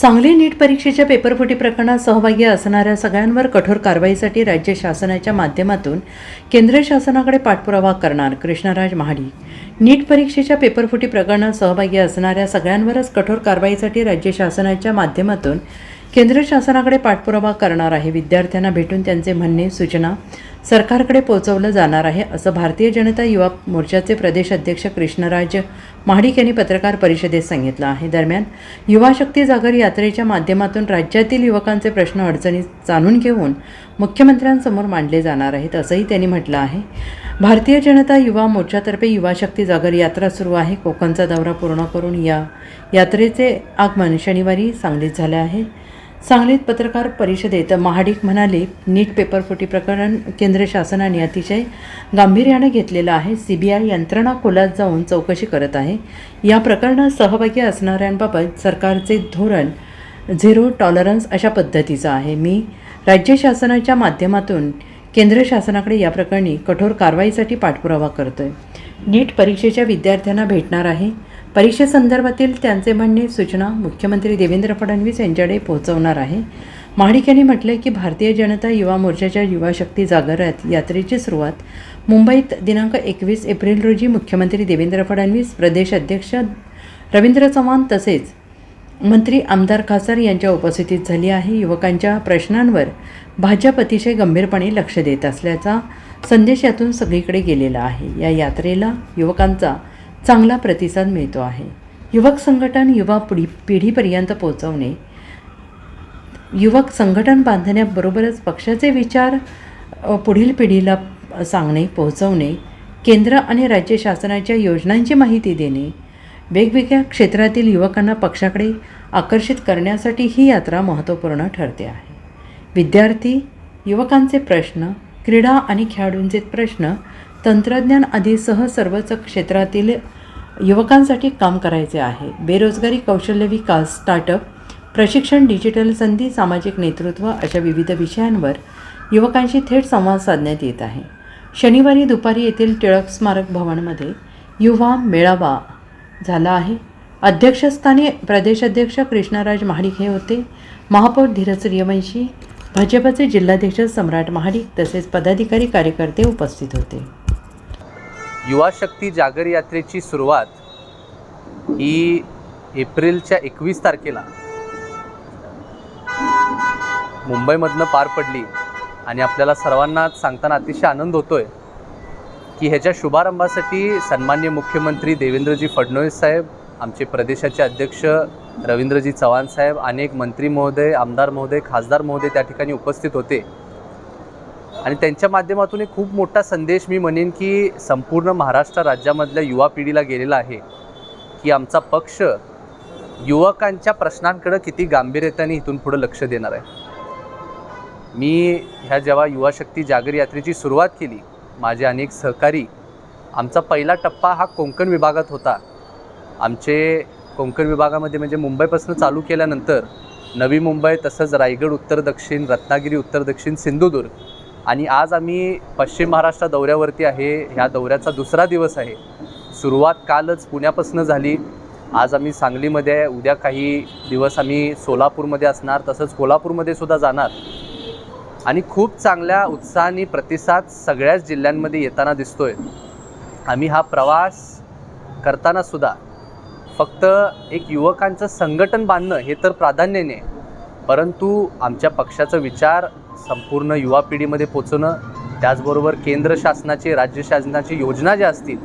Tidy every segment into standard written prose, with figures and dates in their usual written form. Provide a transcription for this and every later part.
सांगली नीट परीक्षेच्या पेपरफुटी प्रकरणात सहभागी असणाऱ्या सगळ्यांवर कठोर कारवाईसाठी राज्य शासनाच्या माध्यमातून केंद्र शासनाकडे पाठपुरावा करणार कृष्णराज महाडिक। नीट परीक्षेच्या पेपरफुटी प्रकरणात सहभागी असणाऱ्या सगळ्यांवरच कठोर कारवाईसाठी राज्य शासनाच्या माध्यमातून केंद्र शासनाकडे पाठपुरावा करणार आहे। विद्यार्थ्यांना भेटून त्यांचे म्हणणे सूचना सरकारकडे पोहोचवलं जाणार आहे, असं भारतीय जनता युवा मोर्चाचे प्रदेश अध्यक्ष कृष्णराज महाडिक यांनी पत्रकार परिषदेत सांगितलं आहे। दरम्यान युवा शक्ती जागर यात्रेच्या माध्यमातून राज्यातील युवकांचे प्रश्न अडचणी जाणून घेऊन मुख्यमंत्र्यांसमोर मांडले जाणार आहेत, असंही त्यांनी म्हटलं आहे। भारतीय जनता युवा मोर्चातर्फे युवा शक्ती जागर यात्रा सुरू आहे। कोकणचा दौरा पूर्ण करून या यात्रेचे आगमन शनिवारी सांगलीत झाले आहे। सांगलीत पत्रकार परिषदेत महाडिक म्हणाले, नीट पेपरफुटी प्रकरण केंद्र शासनाने अतिशय गांभीर्याने घेतलेलं आहे। CBI यंत्रणा खोलात जाऊन चौकशी करत आहे। या प्रकरणात सहभागी असणाऱ्यांबाबत सरकारचे धोरण झिरो टॉलरन्स अशा पद्धतीचं आहे। मी राज्य शासनाच्या माध्यमातून केंद्र शासनाकडे या प्रकरणी कठोर कारवाईसाठी पाठपुरावा करतोय। नीट परीक्षेच्या विद्यार्थ्यांना भेटणार आहे। परीक्षेसंदर्भातील त्यांचे म्हणणे सूचना मुख्यमंत्री देवेंद्र फडणवीस यांच्याकडे पोहोचवणार आहे। महाडिक यांनी म्हटले की भारतीय जनता युवा मोर्चाच्या युवा शक्ती जागर यात्रेची सुरुवात मुंबईत दिनांक 21 एप्रिल रोजी मुख्यमंत्री देवेंद्र फडणवीस, प्रदेश अध्यक्ष रवींद्र चव्हाण तसेच मंत्री आमदार खासदार यांच्या उपस्थितीत झाली आहे। युवकांच्या प्रश्नांवर भाजप अतिशय गंभीरपणे लक्ष देत असल्याचा संदेश यातून सगळीकडे गेलेला आहे। या यात्रेला युवकांचा चांगला प्रतिसाद मिळतो आहे। युवक संघटन युवा पिढीपर्यंत पोहोचवणे, युवक संघटन बांधण्याबरोबरच पक्षाचे विचार पुढील पिढीला सांगणे, पोहोचवणे, केंद्र आणि राज्य शासनाच्या योजनांची माहिती देणे, वेगवेगळ्या क्षेत्रातील युवकांना पक्षाकडे आकर्षित करण्यासाठी ही यात्रा महत्त्वपूर्ण ठरते आहे। विद्यार्थी युवकांचे प्रश्न, क्रीडा आणि खेळाडूंचे प्रश्न, तंत्रज्ञान आदीसह सर्वच क्षेत्रातील युवकांसाठी काम करायचे आहे। बेरोजगारी, कौशल्य विकास, स्टार्टअप, प्रशिक्षण, डिजिटल संधी, सामाजिक नेतृत्व अशा विविध विषयांवर युवकांशी थेट संवाद साधण्यात येत आहे। शनिवारी दुपारी येथील टिळक स्मारक भवनमध्ये युवा मेळावा झाला आहे। अध्यक्षस्थानी प्रदेशाध्यक्ष कृष्णराज महाडिक हे होते। महापौर धीरज सूर्यवंशी, भाजपचे जिल्हाध्यक्ष सम्राट महाडिक तसेच पदाधिकारी कार्यकर्ते उपस्थित होते। युवा शक्ती जागर यात्रेची सुरुवात ही एप्रिलच्या 21 तारखेला मुंबईमधनं पार पडली आणि आपल्याला सर्वांनाच सांगताना अतिशय आनंद होतोय की ह्याच्या शुभारंभासाठी सन्माननीय मुख्यमंत्री देवेंद्रजी फडणवीस साहेब, आमचे प्रदेशाचे अध्यक्ष रवींद्रजी चव्हाण साहेब, अनेक मंत्री महोदय, आमदार महोदय, खासदार महोदय त्या ठिकाणी उपस्थित होते आणि त्यांच्या माध्यमातून एक खूप मोठा संदेश मी म्हणेन की संपूर्ण महाराष्ट्र राज्यामधल्या युवा पिढीला गेलेला आहे की आमचा पक्ष युवकांच्या प्रश्नांकडे किती गांभीर्याने इथून पुढे लक्ष देणार आहे। मी ह्या जेव्हा युवा शक्ती जागर यात्रेची सुरुवात केली, माझे अनेक सहकारी, आमचा पहिला टप्पा हा कोकण विभागात होता। आमचे कोकण विभागामध्ये म्हणजे मुंबईपासून चालू केल्यानंतर नवी मुंबई, तसंच रायगड उत्तर दक्षिण, रत्नागिरी उत्तर दक्षिण, सिंधुदुर्ग आणि आज आम्ही पश्चिम महाराष्ट्र दौऱ्यावरती आहे। ह्या दौऱ्याचा दुसरा दिवस आहे। सुरुवात कालच पुण्यापासून झाली। आज आम्ही सांगलीमध्ये आहे, उद्या काही दिवस आम्ही सोलापूरमध्ये असणार, तसंच कोल्हापूरमध्ये सुद्धा जाणार आणि खूप चांगल्या उत्साहाने प्रतिसाद सगळ्याच जिल्ह्यांमध्ये येताना दिसतोय। आम्ही हा प्रवास करताना सुद्धा फक्त एक युवकांचं संघटन बांधणं हे तर प्राधान्याने, परंतु आमच्या पक्षाचा विचार संपूर्ण युवा पिढीमध्ये पोचवणं, त्याचबरोबर केंद्र शासनाचे, राज्य शासनाची योजना ज्या असतील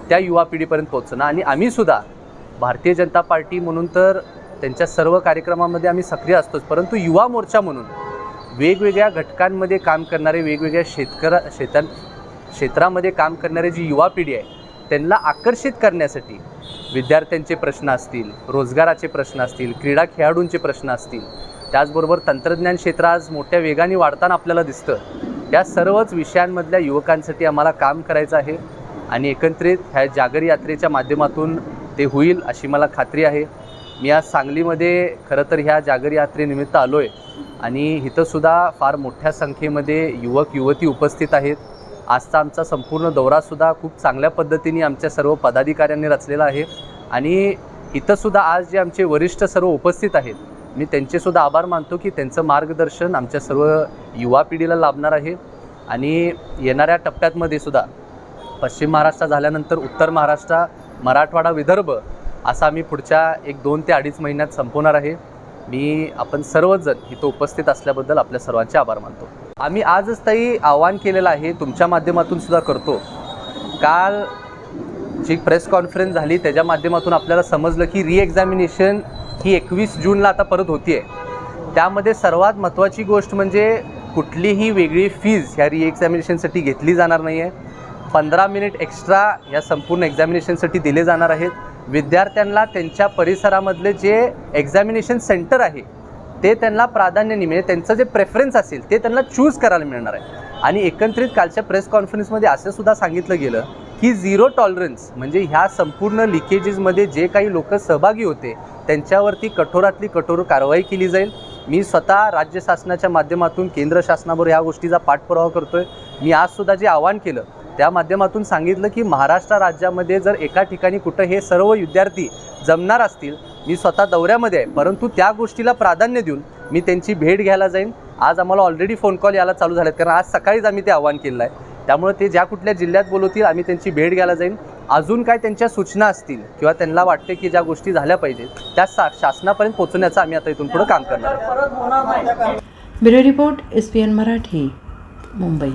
त्या युवा पिढीपर्यंत पोचणं आणि आम्ही सुद्धा भारतीय जनता पार्टी म्हणून तर त्यांच्या सर्व कार्यक्रमामध्ये आम्ही सक्रिय असतोच, परंतु युवा मोर्चा म्हणून वेगवेगळ्या घटकांमध्ये काम करणारे, वेगवेगळ्या क्षेत्रामध्ये काम करणारे जी युवा पिढी आहे त्यांना आकर्षित करण्यासाठी विद्यार्थ्यांचे प्रश्न असतील, रोजगाराचे प्रश्न असतील, क्रीडा खेळाडूंचे प्रश्न असतील, त्याचबरोबर तंत्रज्ञान क्षेत्र आज मोठ्या वेगाने वाढताना आपल्याला दिसतं, त्या सर्वच विषयांमधल्या युवकांसाठी आम्हाला काम करायचं आहे आणि एकत्रित ह्या जागर यात्रेच्या माध्यमातून ते होईल अशी मला खात्री आहे। मी आज सांगलीमध्ये खरं तर ह्या जागर यात्रेनिमित्त आलो आहे आणि इथंसुद्धा फार मोठ्या संख्येमध्ये युवक युवती उपस्थित आहेत। आजचा आमचा संपूर्ण दौरासुद्धा खूप चांगल्या पद्धतीने आमच्या सर्व पदाधिकाऱ्यांनी रचलेला आहे आणि इथंसुद्धा आज जे आमचे वरिष्ठ सर्व उपस्थित आहेत, मी त्यांचेसुद्धा आभार मानतो की त्यांचं मार्गदर्शन आमच्या सर्व युवा पिढीला लाभणार आहे आणि येणाऱ्या टप्प्यातमध्ये सुद्धा पश्चिम महाराष्ट्र झाल्यानंतर उत्तर महाराष्ट्र, मराठवाडा, विदर्भ असा आम्ही पुढच्या 1-2 ते 2.5 महिन्यात संपवणार आहे. आपण सर्वच जण इथं उपस्थित असल्याबद्दल आपल्या सर्वांचे आभार मानतो. आम्ही आजच ताई आवाहन केलेलं आहे, तुमच्या माध्यमातून सुद्धा करतो. काल जी प्रेस कॉन्फरन्स झाली त्याच्या माध्यमातून आपल्याला समजलं की रिएक्झामिनेशन ही 21 जूनला आता परत होती आहे. त्यामध्ये सर्वात महत्त्वाची गोष्ट म्हणजे कुठलीही वेगळी फीज ह्या रिएक्झामिनेशनसाठी घेतली जाणार नाही आहे. 15 मिनिट एक्स्ट्रा या संपूर्ण एक्झामिनेशनसाठी दिले जाणार आहेत. विद्यार्थ्यांना त्यांच्या परिसरामधले जे एक्झामिनेशन सेंटर आहे ते त्यांना प्राधान्याने, म्हणजे त्यांचं जे प्रेफरन्स असेल ते त्यांना चूज करायला मिळणार आहे. आणि एकंदरीत कालच्या प्रेस कॉन्फरन्समध्ये असं सुद्धा सांगितलं गेलं की 0 टॉलरन्स, म्हणजे ह्या संपूर्ण लिकेजेसमध्ये जे काही लोक सहभागी होते त्यांच्यावरती कठोरातली कठोर कारवाई केली जाईल. मी स्वतः राज्य शासनाच्या माध्यमातून केंद्र शासनाबरोबर ह्या गोष्टीचा पाठपुरावा करतो आहे. मी आजसुद्धा जे आवाहन केलं त्या माध्यमातून सांगितलं की महाराष्ट्र राज्यामध्ये जर एका ठिकाणी कुठं हे सर्व विद्यार्थी जमणार असतील, मी स्वतः दौऱ्यामध्ये आहे, परंतु त्या गोष्टीला प्राधान्य देऊन मी त्यांची भेट घ्यायला जाईन. आज आम्हाला ऑलरेडी फोन कॉल यायला चालू झालेत, कारण आज सकाळीच आम्ही ते आवाहन केलं आहे. त्यामुळे ते ज्या कुठल्या जिल्ह्यात बोलवतील आम्ही त्यांची भेट घ्यायला जाईन. अजून काय त्यांच्या सूचना असतील किंवा त्यांना वाटते की ज्या गोष्टी झाल्या पाहिजेत त्या शासनापर्यंत पोहोचण्याचं आम्ही आता इथून पुढे काम करणार आहे. Bureau report SPN Marathi, Mumbai.